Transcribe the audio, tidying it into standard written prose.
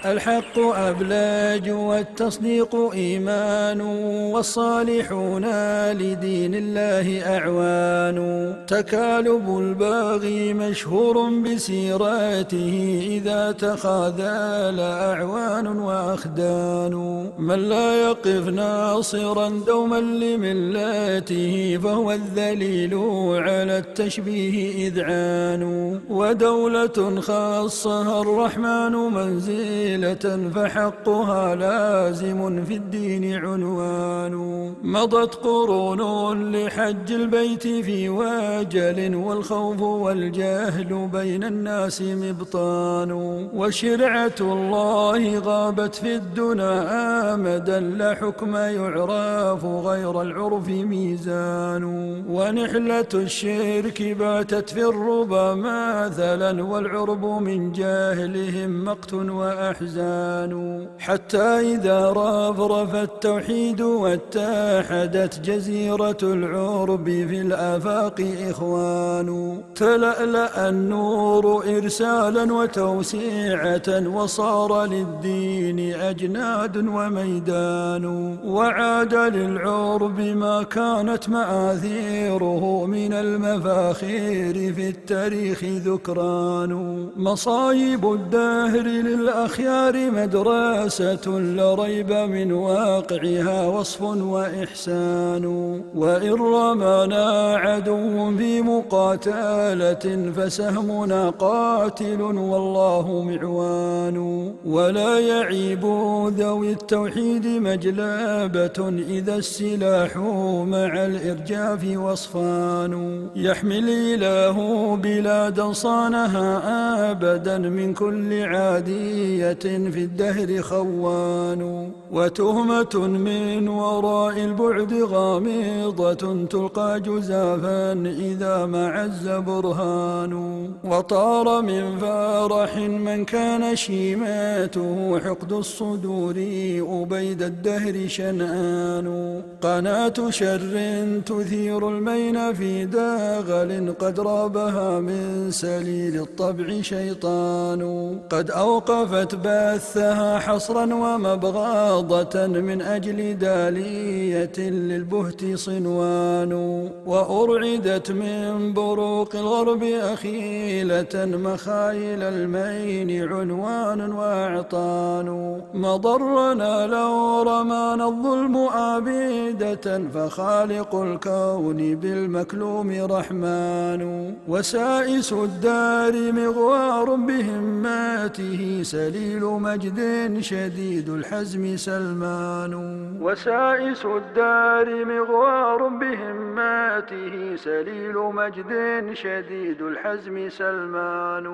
الحق أبلاج والتصديق إيمان، والصالحون لدين الله أعوان. تكالب الباغي مشهور بسيراته، إذا تخاذل أعوان وأخدان. من لا يقف ناصرا دوما لملاته، فهو الذليل على التشبيه إذعان. ودولة خاصها الرحمن منزلا، فحقها لازم في الدين عنوان. مضت قرون لحج البيت في واجل، والخوف والجهل بين الناس مبطان. وشرعة الله غابت في الدنا آمدا، لا حكم يعرف غير العرف ميزان. ونحلة الشرك باتت في الربا مثلا، والعرب من جهلهم مقت وأحزان. حتى إذا رفرف التوحيد واتحدت جزيرة العرب في الآفاق إخوان. تلألأ النور إرسالا وتوسيعة، وصار للدين أجناد وميدان. وعاد للعرب ما كانت مآثيره، من المفاخير في التاريخ ذكران. مصايب الدهر للأخيار مدرسة، لا ريب من واقعها وصف وإحسان. وإن رمانا عدو في مقاتلة، فسهمنا قاتل والله معوان. ولا يعيب ذوي التوحيد مجلبة، إذا السلاح مع الإرجاف وصفان. يحمي الإله بلادا صانها أبدا، من كل عادية في الدهر خوان. وتهمة من وراء البعد غامضة، تلقى جزافا إذا ما عز برهان. وطار من فرح من كان شيماته، حقد الصدور أبيد الدهر شنآن. قناة شر تثير المين في داغل، قد رابها من سليل الطبع شيطان. قد أوقفت بثها حصرا ومبغاضة، من أجل دالية للبهت صنوان. وأرعدت من بروق الغرب أخيلة، مخايل المين عنوان وأعطان. مضرنا لو رمانا الظلم آبدة، فخالق الكون بالمكلوم رحمن. وسائس الدار مغوار بهماته، سليل مجد شديد الحزم سلمان. وسائس الدار مغوار بهماته، سليل مجد شديد الحزم سلمان.